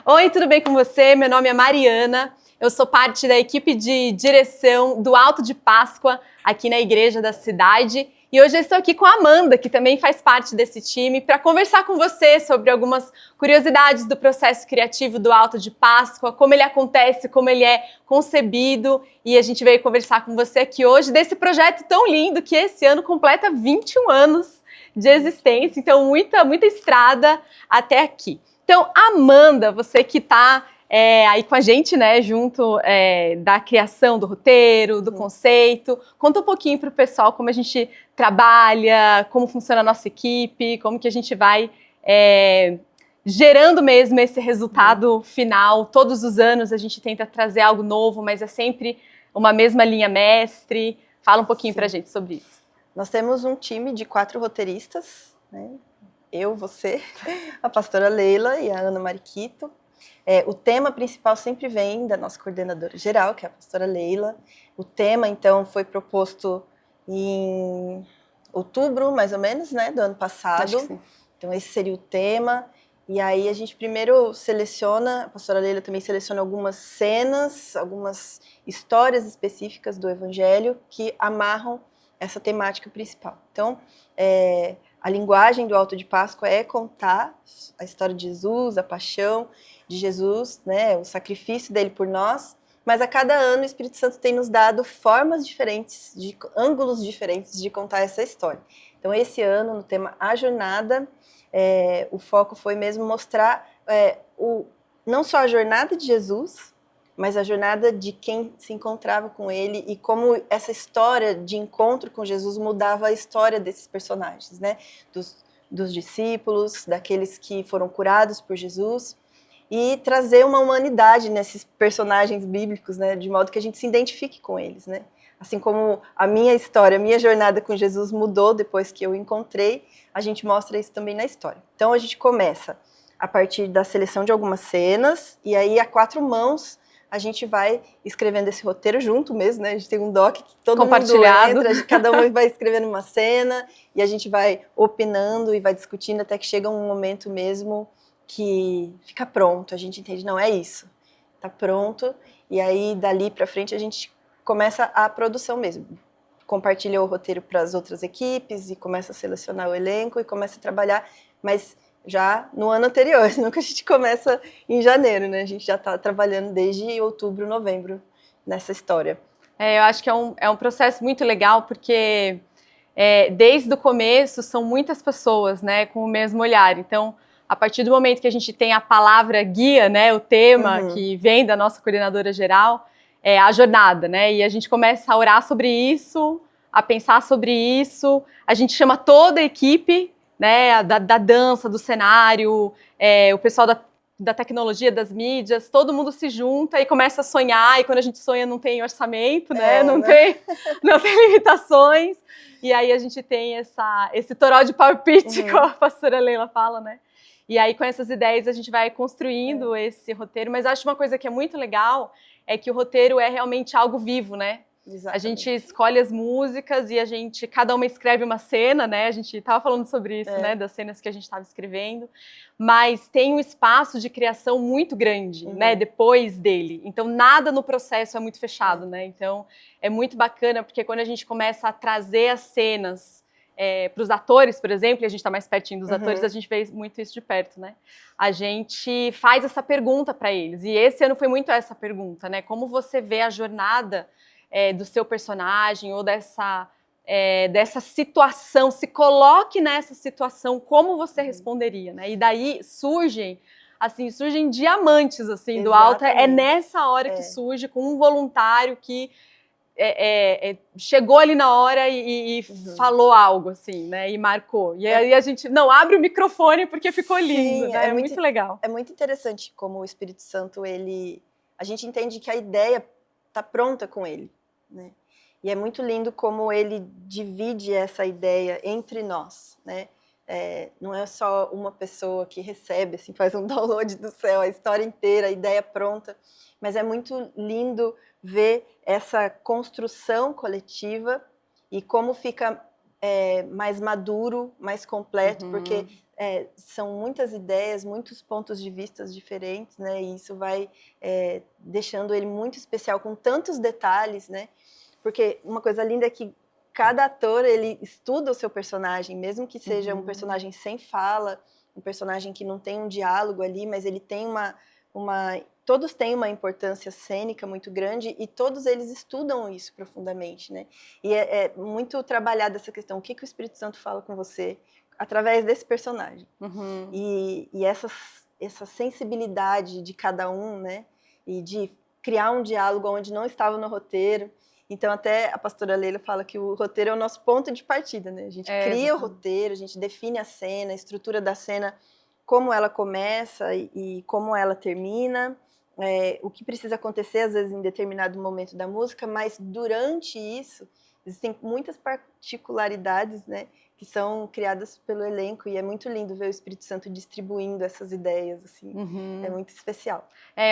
Oi, tudo bem com você? Meu nome é Mariana, eu sou parte da equipe de direção do Alto de Páscoa aqui na igreja da cidade e hoje eu estou aqui com a Amanda, que também faz parte desse time, para conversar com você sobre algumas curiosidades do processo criativo do Alto de Páscoa, como ele acontece, como ele é concebido, e a gente veio conversar com você aqui hoje desse projeto tão lindo que esse ano completa 21 anos de existência, então muita estrada até aqui. Então, Amanda, você que está aí com a gente, né, junto da criação do roteiro, do conceito, conta um pouquinho para o pessoal como a gente trabalha, como funciona a nossa equipe, como que a gente vai gerando mesmo esse resultado final. Todos os anos a gente tenta trazer algo novo, mas é sempre uma mesma linha mestre. Fala um pouquinho para a gente sobre isso. Nós temos um time de 4 roteiristas, né? Eu, você, a pastora Leila e a Ana Mariquito. O tema principal sempre vem da nossa coordenadora geral, que é a pastora Leila. O tema, então, foi proposto em outubro, mais ou menos, né, do ano passado. Acho que sim. Então, esse seria o tema. E aí a gente primeiro seleciona, a pastora Leila também seleciona algumas cenas, algumas histórias específicas do Evangelho que amarram essa temática principal. Então, a linguagem do Alto de Páscoa é contar a história de Jesus, a paixão de Jesus, né, o sacrifício dele por nós, mas a cada ano o Espírito Santo tem nos dado formas diferentes, ângulos diferentes de contar essa história. Então, esse ano, no tema A Jornada, o foco foi mesmo mostrar não só a jornada de Jesus, mas a jornada de quem se encontrava com ele e como essa história de encontro com Jesus mudava a história desses personagens, né? Dos discípulos, daqueles que foram curados por Jesus, e trazer uma humanidade nesses personagens bíblicos, né? De modo que a gente se identifique com eles, né? Assim como a minha história, a minha jornada com Jesus mudou depois que eu o encontrei, a gente mostra isso também na história. Então a gente começa a partir da seleção de algumas cenas, e aí a 4 mãos a gente vai escrevendo esse roteiro junto mesmo, né? A gente tem um doc que todo mundo entra, cada um vai escrevendo uma cena, e a gente vai opinando e vai discutindo até que chega um momento mesmo que fica pronto, a gente entende, não, é isso, tá pronto, e aí dali pra frente a gente começa a produção mesmo. Compartilha o roteiro para as outras equipes e começa a selecionar o elenco e começa a trabalhar, mas já no ano anterior, nunca a gente começa em janeiro, né? A gente já está trabalhando desde outubro, novembro nessa história. Eu acho que é um processo muito legal, porque desde o começo são muitas pessoas, né, com o mesmo olhar. Então, a partir do momento que a gente tem a palavra guia, né, o tema que vem da nossa coordenadora geral, é a jornada, né? E a gente começa a orar sobre isso, a pensar sobre isso. A gente chama toda a equipe, né, da dança, do cenário, o pessoal da tecnologia, das mídias, todo mundo se junta e começa a sonhar, e quando a gente sonha não tem orçamento, né, não tem limitações, e aí a gente tem esse toró de palpite, como a pastora Leila fala, né, e aí com essas ideias a gente vai construindo esse roteiro, mas acho uma coisa que é muito legal, é que o roteiro é realmente algo vivo, né? Exatamente. A gente escolhe as músicas e cada uma escreve uma cena, né? A gente estava falando sobre isso, né? Das cenas que a gente estava escrevendo, mas tem um espaço de criação muito grande, né? Depois dele. Então, nada no processo é muito fechado, né? Então, é muito bacana, porque quando a gente começa a trazer as cenas para os atores, por exemplo, e a gente está mais pertinho dos atores, a gente vê muito isso de perto, né? A gente faz essa pergunta para eles. E esse ano foi muito essa pergunta, né? Como você vê a jornada do seu personagem ou dessa situação, se coloque nessa situação, como você responderia, né? E daí surgem diamantes, assim, do alto. É nessa hora que surge, com um voluntário que chegou ali na hora e falou algo, assim, né? E marcou. E aí a gente, não, abre o microfone porque ficou lindo, né? É muito legal. É muito interessante como o Espírito Santo, a gente entende que a ideia está pronta com ele, né? E é muito lindo como ele divide essa ideia entre nós, né? Não é só uma pessoa que recebe, assim, faz um download do céu, a história inteira, a ideia pronta, mas é muito lindo ver essa construção coletiva e como fica mais maduro, mais completo, porque são muitas ideias, muitos pontos de vista diferentes, né? E isso vai deixando ele muito especial, com tantos detalhes, né? Porque uma coisa linda é que cada ator, ele estuda o seu personagem, mesmo que seja um personagem sem fala, um personagem que não tem um diálogo ali, mas ele tem todos têm uma importância cênica muito grande e todos eles estudam isso profundamente, né? E é muito trabalhada essa questão, o que o Espírito Santo fala com você através desse personagem. E essa sensibilidade de cada um, né? E de criar um diálogo onde não estava no roteiro. Então, até a pastora Leila fala que o roteiro é o nosso ponto de partida, né? A gente cria exatamente o roteiro, a gente define a cena, a estrutura da cena, como ela começa e como ela termina, o que precisa acontecer, às vezes, em determinado momento da música, mas durante isso, existem muitas particularidades, né, que são criadas pelo elenco, e é muito lindo ver o Espírito Santo distribuindo essas ideias, assim, é muito especial.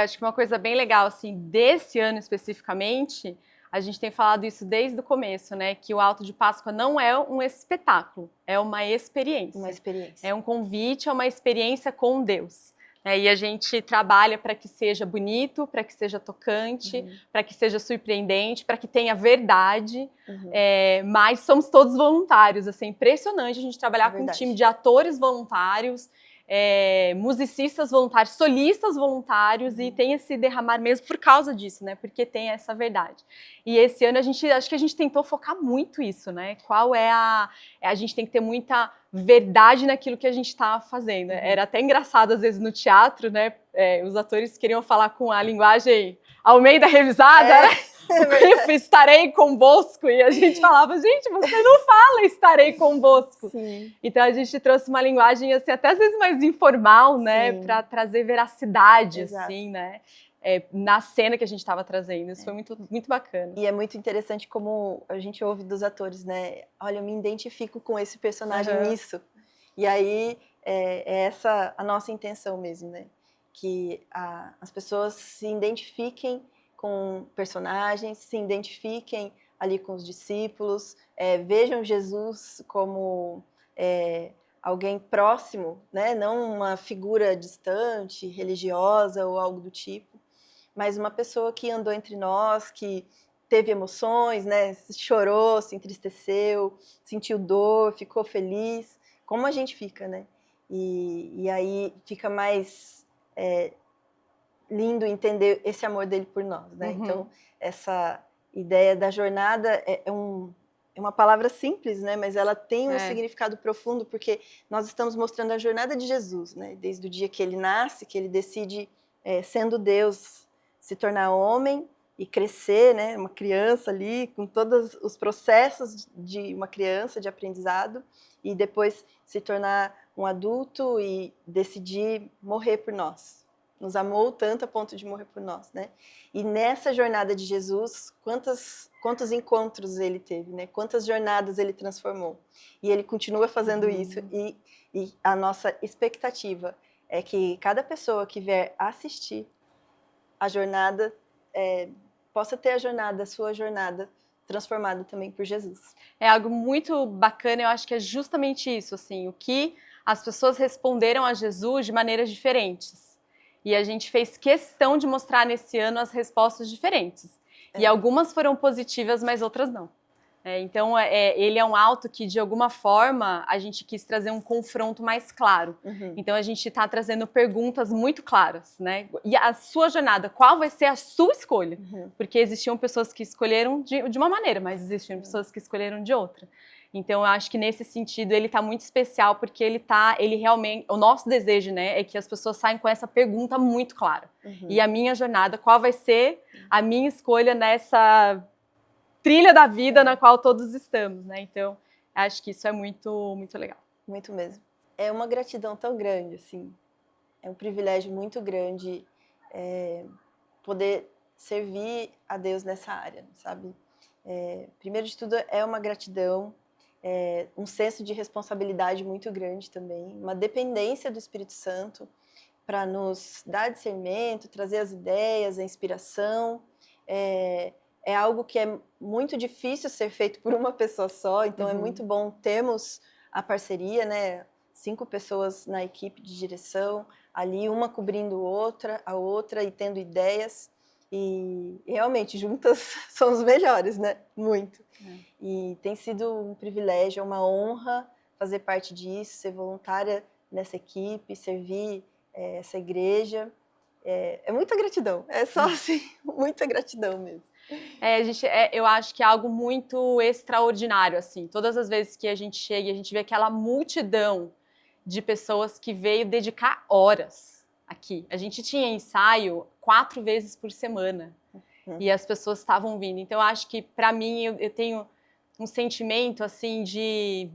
Acho que uma coisa bem legal, assim, desse ano especificamente, a gente tem falado isso desde o começo, né? Que o Alto de Páscoa não é um espetáculo, é uma experiência. Uma experiência. É um convite a uma experiência com Deus. E a gente trabalha para que seja bonito, para que seja tocante, para que seja surpreendente, para que tenha verdade, mas somos todos voluntários. Assim, é impressionante a gente trabalhar com um time de atores voluntários, musicistas voluntários, solistas voluntários, e tem esse derramar mesmo por causa disso, né? Porque tem essa verdade. E esse ano acho que a gente tentou focar muito isso, né? Qual é a gente tem que ter muita verdade naquilo que a gente está fazendo. Era até engraçado às vezes no teatro, né? Os atores queriam falar com a linguagem Almeida revisada, né? Estarei convosco, e a gente falava, gente, você não fala estarei convosco. Sim. Então a gente trouxe uma linguagem assim, até às vezes mais informal, né, para trazer veracidade, assim, né, na cena que a gente estava trazendo. Isso foi muito, muito bacana. E é muito interessante como a gente ouve dos atores, né, olha, eu me identifico com esse personagem nisso. E aí é essa a nossa intenção mesmo, né, que as pessoas se identifiquem com personagens, se identifiquem ali com os discípulos, vejam Jesus como alguém próximo, né? Não uma figura distante, religiosa ou algo do tipo, mas uma pessoa que andou entre nós, que teve emoções, né? Chorou, se entristeceu, sentiu dor, ficou feliz, como a gente fica, né? E aí fica mais lindo entender esse amor dele por nós, né? Então, essa ideia da jornada é uma palavra simples, né? Mas ela tem um significado profundo, porque nós estamos mostrando a jornada de Jesus, né? Desde o dia que ele nasce, que ele decide, sendo Deus, se tornar homem e crescer, né? Uma criança ali, com todos os processos de uma criança, de aprendizado, e depois se tornar um adulto e decidir morrer por nós. Nos amou tanto a ponto de morrer por nós, né? E nessa jornada de Jesus, quantos encontros ele teve, né? Quantas jornadas ele transformou. E ele continua fazendo isso. E a nossa expectativa é que cada pessoa que vier assistir a jornada possa ter a sua jornada transformada também por Jesus. É algo muito bacana, eu acho que é justamente isso, assim, o que as pessoas responderam a Jesus de maneiras diferentes. E a gente fez questão de mostrar nesse ano as respostas diferentes. E algumas foram positivas, mas outras não. Então, ele é um alto que, de alguma forma, a gente quis trazer um confronto mais claro. Então, a gente está trazendo perguntas muito claras, né? E a sua jornada, qual vai ser a sua escolha? Porque existiam pessoas que escolheram de uma maneira, mas existiam pessoas que escolheram de outra. Então, eu acho que nesse sentido ele está muito especial, porque ele realmente, o nosso desejo, né, é que as pessoas saiam com essa pergunta muito clara. E a minha jornada, qual vai ser a minha escolha nessa trilha da vida na qual todos estamos, né? Então, acho que isso é muito, muito legal. Muito mesmo. É uma gratidão tão grande, assim. É um privilégio muito grande poder servir a Deus nessa área, sabe? Primeiro de tudo, é uma gratidão, um senso de responsabilidade muito grande também, uma dependência do Espírito Santo para nos dar discernimento, trazer as ideias, a inspiração. É algo que é muito difícil ser feito por uma pessoa só, então é muito bom termos a parceria, né? 5 pessoas na equipe de direção, ali uma cobrindo a outra e tendo ideias. E realmente, juntas somos melhores, né? Muito. E tem sido um privilégio, uma honra fazer parte disso, ser voluntária nessa equipe, servir essa igreja. É muita gratidão, é só assim, muita gratidão mesmo. Eu acho que é algo muito extraordinário, assim. Todas as vezes que a gente chega e a gente vê aquela multidão de pessoas que veio dedicar horas aqui. A gente tinha ensaio 4 vezes por semana e as pessoas estavam vindo. Então, eu acho que, para mim, eu tenho um sentimento, assim, de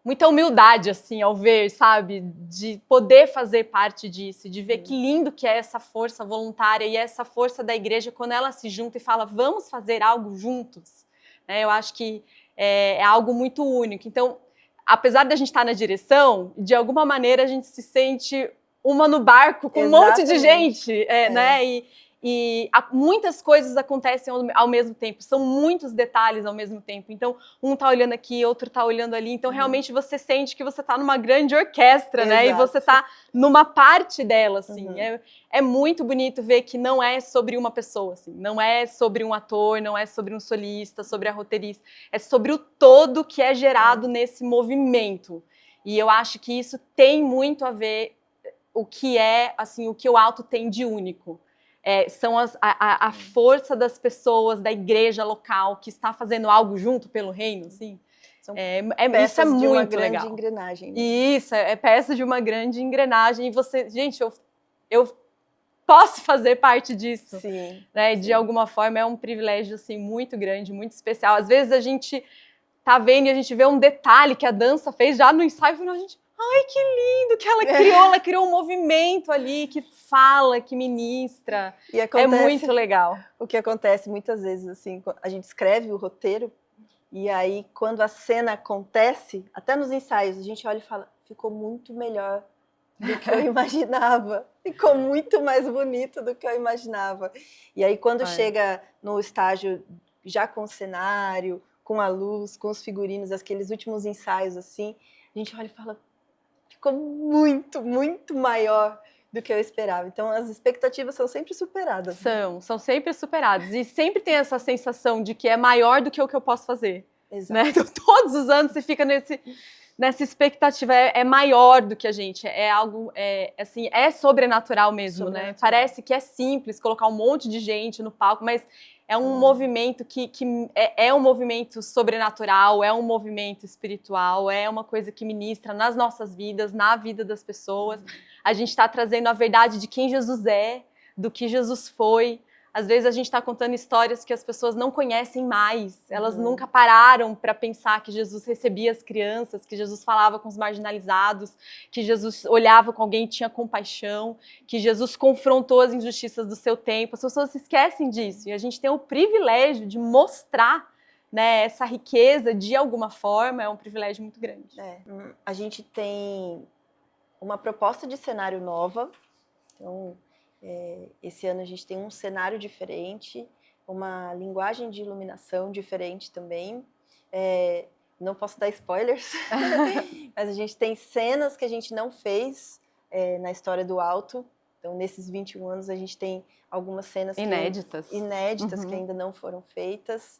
muita humildade, assim, ao ver, sabe? De poder fazer parte disso, de ver que lindo que é essa força voluntária e essa força da igreja quando ela se junta e fala, vamos fazer algo juntos. Eu acho que é algo muito único. Então, apesar da gente estar na direção, de alguma maneira a gente se sente uma no barco com um monte de gente, né? E muitas coisas acontecem ao mesmo tempo, são muitos detalhes ao mesmo tempo. Então, um tá olhando aqui, outro tá olhando ali. Então, realmente, você sente que você tá numa grande orquestra, né? E você tá numa parte dela, assim. É muito bonito ver que não é sobre uma pessoa, assim. Não é sobre um ator, não é sobre um solista, sobre a roteirista. É sobre o todo que é gerado nesse movimento. E eu acho que isso tem muito a ver o que é, assim, o que o Alto tem de único. São a força das pessoas, da igreja local que está fazendo algo junto pelo reino, assim. São Isso é muito uma grande legal. engrenagem. Né? Isso, é peça de uma grande engrenagem. E você, gente, eu posso fazer parte disso. Sim, né? sim. De alguma forma é um privilégio assim, muito grande, muito especial. Às vezes a gente tá vendo e a gente vê um detalhe que a dança fez já no ensaio e a gente, ai, que lindo que ela criou um movimento ali que fala, que ministra. E acontece, é muito legal. O que acontece muitas vezes, assim, a gente escreve o roteiro e aí quando a cena acontece, até nos ensaios, a gente olha e fala, ficou muito melhor do que eu imaginava, ficou muito mais bonito do que eu imaginava. E aí quando chega no estágio já com o cenário, com a luz, com os figurinos, aqueles últimos ensaios assim, a gente olha e fala, ficou muito, muito maior do que eu esperava. Então, as expectativas são sempre superadas. São sempre superadas. E sempre tem essa sensação de que é maior do que o que eu posso fazer. Exato. Né? Então, todos os anos você fica nessa expectativa, é maior do que a gente. É algo, assim, é sobrenatural mesmo, né? Parece que é simples colocar um monte de gente no palco, mas é um movimento que é um movimento sobrenatural, é um movimento espiritual, é uma coisa que ministra nas nossas vidas, na vida das pessoas. A gente está trazendo a verdade de quem Jesus é, do que Jesus foi. Às vezes a gente está contando histórias que as pessoas não conhecem mais. Elas nunca pararam para pensar que Jesus recebia as crianças, que Jesus falava com os marginalizados, que Jesus olhava com alguém e tinha compaixão, que Jesus confrontou as injustiças do seu tempo. As pessoas se esquecem disso. E a gente tem o privilégio de mostrar, né, essa riqueza de alguma forma. É um privilégio muito grande. A gente tem uma proposta de cenário nova. Então, esse ano a gente tem um cenário diferente, uma linguagem de iluminação diferente também. Não posso dar spoilers, mas a gente tem cenas que a gente não fez na história do Alto. Então, nesses 21 anos, a gente tem algumas cenas inéditas que ainda não foram feitas.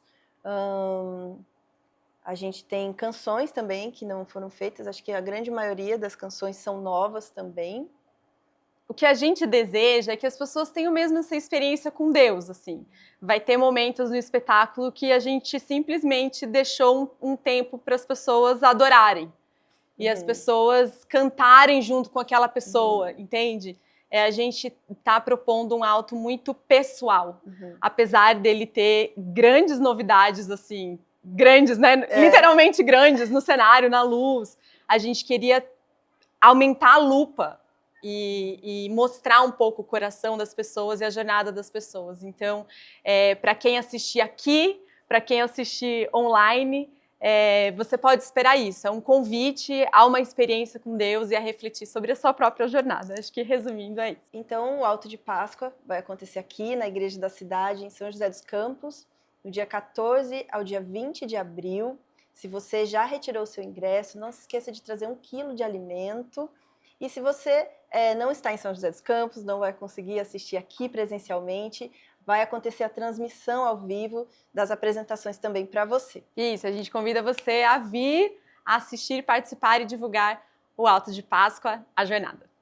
A gente tem canções também que não foram feitas. Acho que a grande maioria das canções são novas também. O que a gente deseja é que as pessoas tenham mesmo essa experiência com Deus, assim. Vai ter momentos no espetáculo que a gente simplesmente deixou um tempo para as pessoas adorarem. E as pessoas cantarem junto com aquela pessoa, entende? A gente está propondo um alto muito pessoal. Apesar dele ter grandes novidades, assim, grandes, né? Literalmente grandes, no cenário, na luz. A gente queria aumentar a lupa e mostrar um pouco o coração das pessoas e a jornada das pessoas. Então, para quem assistir aqui, para quem assistir online, você pode esperar isso. É um convite a uma experiência com Deus e a refletir sobre a sua própria jornada. Acho que, resumindo, é isso. Então, o Alto de Páscoa vai acontecer aqui na Igreja da Cidade, em São José dos Campos, no dia 14 ao dia 20 de abril. Se você já retirou o seu ingresso, não se esqueça de trazer 1 quilo de alimento. E se você não está em São José dos Campos, não vai conseguir assistir aqui presencialmente, vai acontecer a transmissão ao vivo das apresentações também para você. Isso, a gente convida você a vir assistir, participar e divulgar o Alto de Páscoa, a jornada.